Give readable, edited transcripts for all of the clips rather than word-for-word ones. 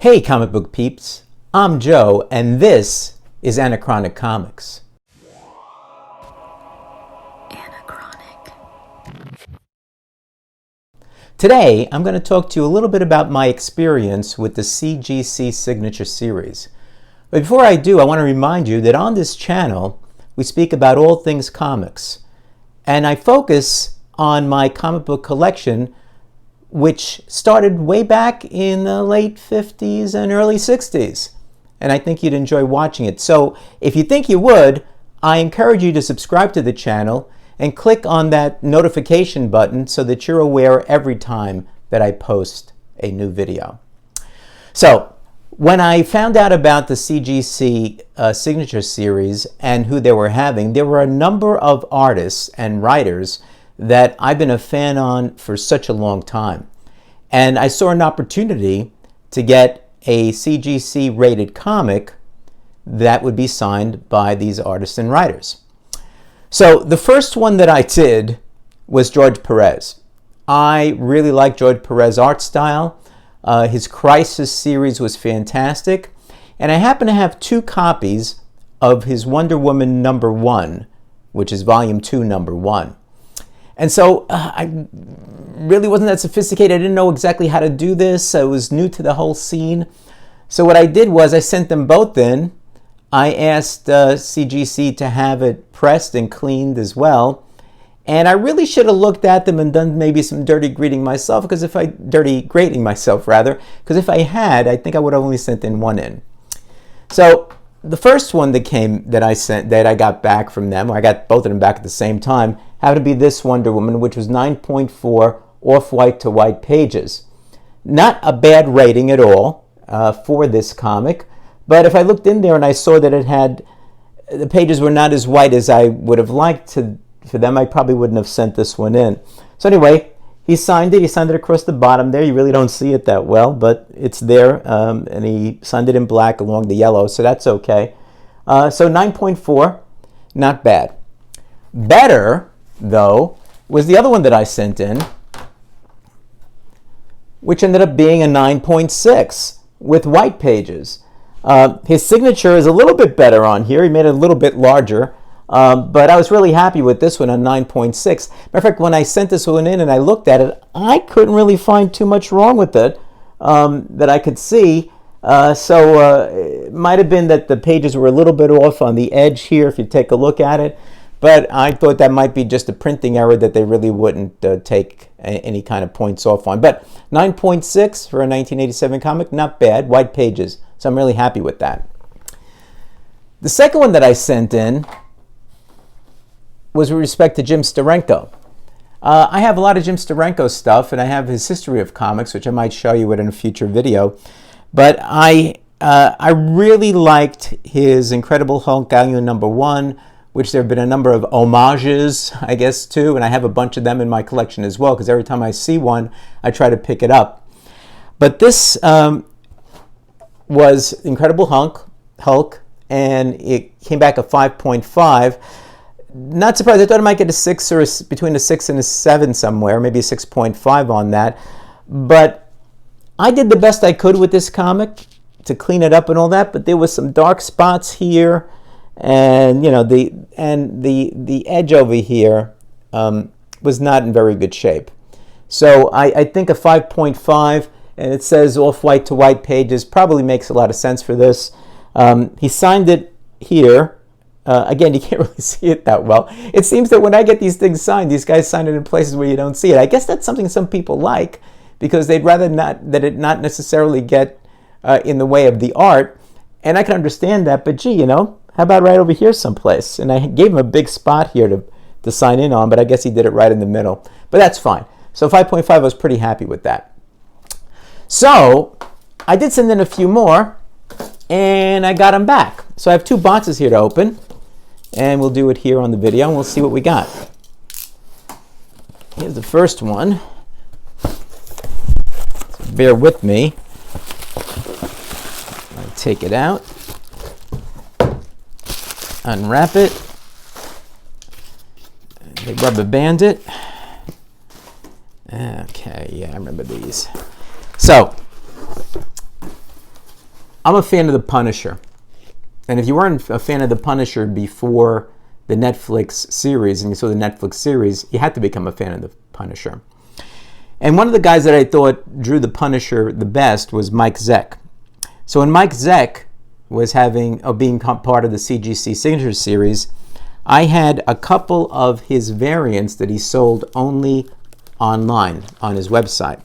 Hey comic book peeps, I'm Joe and this is Anachronic Comics. Anachronic. Today I'm going to talk to you a little bit about my experience with the CGC Signature Series. But before I do, I want to remind you that on this channel we speak about all things comics. And I focus on my comic book collection, which started way back in the late 50s and early 60s. And I think you'd enjoy watching it. So if you think you would, I encourage you to subscribe to the channel and click on that notification button so that you're aware every time that I post a new video. So when I found out about the CGC Signature Series and who they were having, there were a number of artists and writers that I've been a fan on for such a long time. And I saw an opportunity to get a CGC rated comic that would be signed by these artists and writers. So the first one that I did was George Perez. I really like George Perez's art style. His Crisis series was fantastic. And I happen to have two copies of his Wonder Woman #1, which is Volume 2, #1. And so I really wasn't that sophisticated. I didn't know exactly how to do this. I was new to the whole scene. So what I did was I sent them both in. I asked CGC to have it pressed and cleaned as well. And I really should have looked at them and done maybe some dirty grading myself, because if I had, I think I would have only sent in one in. So the first one that I got back from them, or I got both of them back at the same time, happened to be this Wonder Woman, which was 9.4 off-white to white pages. Not a bad rating at all for this comic, but if I looked in there and I saw that the pages were not as white as I would have liked for them, I probably wouldn't have sent this one in. So anyway, he signed it. He signed it across the bottom there. You really don't see it that well, but it's there, and he signed it in black along the yellow, so that's okay. So 9.4, not bad. Better, though, was the other one that I sent in, which ended up being a 9.6 with white pages. His signature is a little bit better on here. He made it a little bit larger, but I was really happy with this one on 9.6. Matter of fact, when I sent this one in and I looked at it, I couldn't really find too much wrong with it that I could see. It might have been that the pages were a little bit off on the edge here if you take a look at it. But I thought that might be just a printing error that they really wouldn't take any kind of points off on. But 9.6 for a 1987 comic, not bad, white pages. So I'm really happy with that. The second one that I sent in was with respect to Jim Steranko. I have a lot of Jim Steranko stuff, and I have his history of comics, which I might show you in a future video. But I really liked his Incredible Hulk Volume #1, which there have been a number of homages, I guess, to, and I have a bunch of them in my collection as well, because every time I see one, I try to pick it up. But this was Incredible Hulk, and it came back a 5.5. Not surprised. I thought it might get a 6 or between a 6 and a 7 somewhere, maybe a 6.5 on that. But I did the best I could with this comic to clean it up and all that, but there was some dark spots here. And the edge over here was not in very good shape. So I think a 5.5, and it says off-white to white pages, probably makes a lot of sense for this. He signed it here. Again, you can't really see it that well. It seems that when I get these things signed, these guys sign it in places where you don't see it. I guess that's something some people like, because they'd rather that it not necessarily get in the way of the art. And I can understand that, but gee, how about right over here someplace? And I gave him a big spot here to sign in on, but I guess he did it right in the middle. But that's fine. So 5.5, I was pretty happy with that. So I did send in a few more, and I got them back. So I have two boxes here to open, and we'll do it here on the video, and we'll see what we got. Here's the first one. So bear with me. I'll take it out. Unwrap it. They rubber band it. Okay, yeah, I remember these. So I'm a fan of The Punisher. And if you weren't a fan of The Punisher before the Netflix series, and you saw the Netflix series, you had to become a fan of The Punisher. And one of the guys that I thought drew The Punisher the best was Mike Zeck. So when Mike Zeck was being part of the CGC Signature Series, I had a couple of his variants that he sold only online on his website.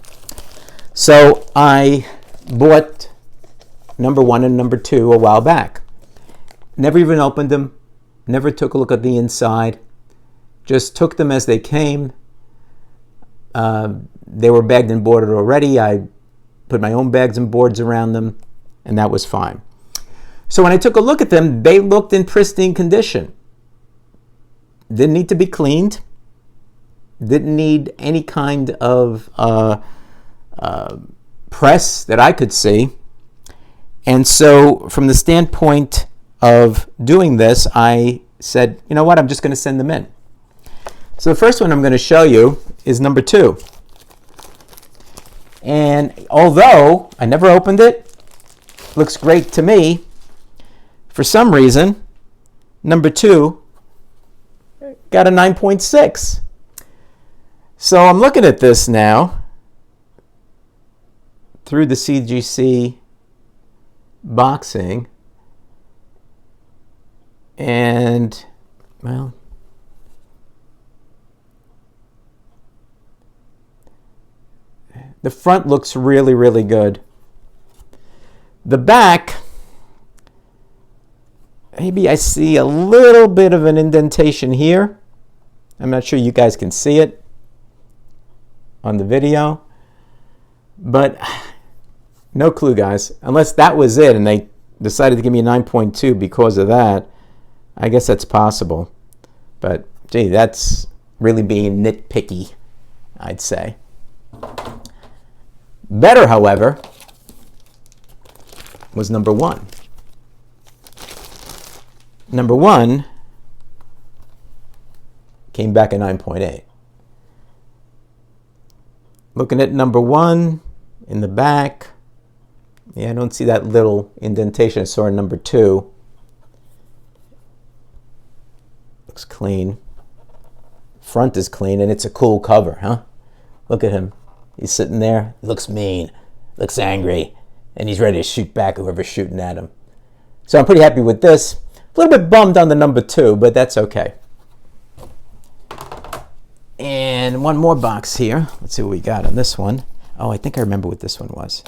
So I bought number 1 and number 2 a while back. Never even opened them, never took a look at the inside, just took them as they came. They were bagged and boarded already. I put my own bags and boards around them, and that was fine. So when I took a look at them, they looked in pristine condition. Didn't need to be cleaned. Didn't need any kind of press that I could see. And so from the standpoint of doing this, I said, you know what, I'm just going to send them in. So the first one I'm going to show you is number 2. And although I never opened it, looks great to me, for some reason, number 2 got a 9.6. So I'm looking at this now through the CGC boxing, and, well, the front looks really, really good. The back, maybe I see a little bit of an indentation here. I'm not sure you guys can see it on the video, but no clue, guys. Unless that was it and they decided to give me a 9.2 because of that, I guess that's possible. But, gee, that's really being nitpicky, I'd say. Better, however, was number 1. Number 1 came back at 9.8. Looking at number 1 in the back, yeah, I don't see that little indentation I saw in number 2. Looks clean. Front is clean, and it's a cool cover, huh? Look at him. He's sitting there. He looks mean, looks angry, and he's ready to shoot back whoever's shooting at him. So I'm pretty happy with this. A little bit bummed on the number 2, but that's okay. And one more box here. Let's see what we got on this one. Oh, I think I remember what this one was.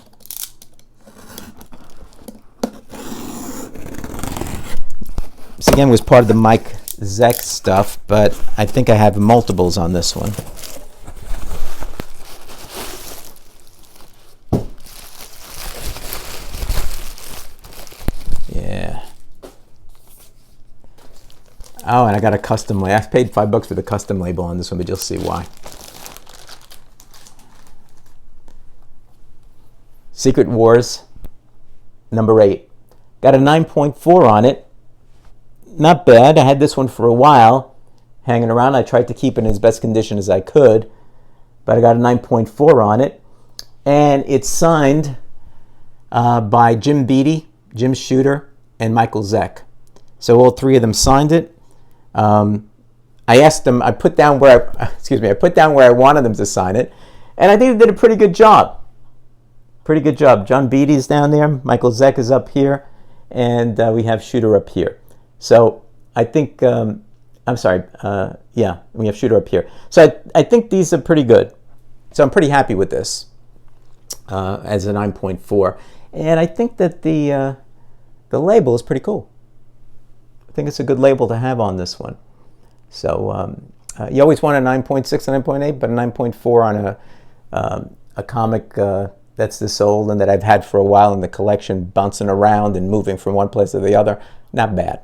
This again was part of the Mike Zeck stuff, but I think I have multiples on this one. Yeah. Oh, and I got a custom label. I paid $5 for the custom label on this one, but you'll see why. Secret Wars, number 8. Got a 9.4 on it. Not bad. I had this one for a while, hanging around. I tried to keep it in as best condition as I could, but I got a 9.4 on it. And it's signed by Jim Beattie, Jim Shooter, and Michael Zeck. So all 3 of them signed it. I asked them, I put down where I wanted them to sign it, and I think they did a pretty good job. Pretty good job. John Beattie's down there, Michael Zeck is up here, and we have Shooter up here. So I think, we have Shooter up here. So I think these are pretty good. So I'm pretty happy with this as a 9.4. And I think that the label is pretty cool. I think it's a good label to have on this one. So you always want a 9.6 and 9.8, but a 9.4 on a comic that's this old and that I've had for a while in the collection, bouncing around and moving from one place to the other, not bad.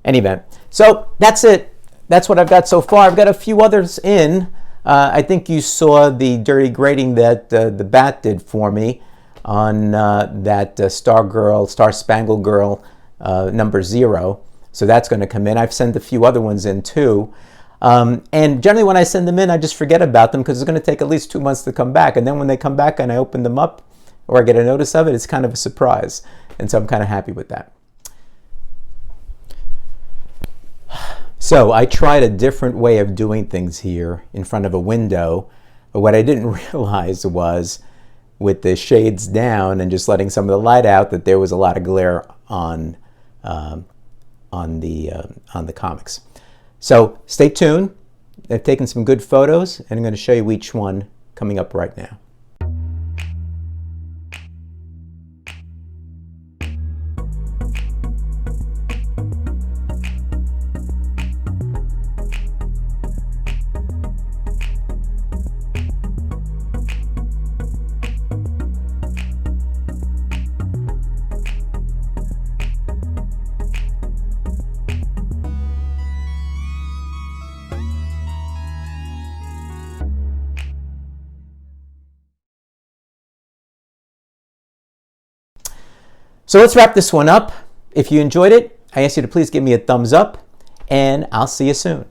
Anyway, so that's it. That's what I've got so far. I've got a few others in. I think you saw the dirty grading that the Bat did for me on that Star Spangled Girl number 0. So that's going to come in. I've sent a few other ones in too. And generally when I send them in, I just forget about them because it's going to take at least 2 months to come back. And then when they come back and I open them up, or I get a notice of it, it's kind of a surprise. And so I'm kind of happy with that. So I tried a different way of doing things here in front of a window. But what I didn't realize was with the shades down and just letting some of the light out that there was a lot of glare on the comics. So stay tuned. I've taken some good photos and I'm going to show you each one coming up right now. So let's wrap this one up. If you enjoyed it, I ask you to please give me a thumbs up, and I'll see you soon.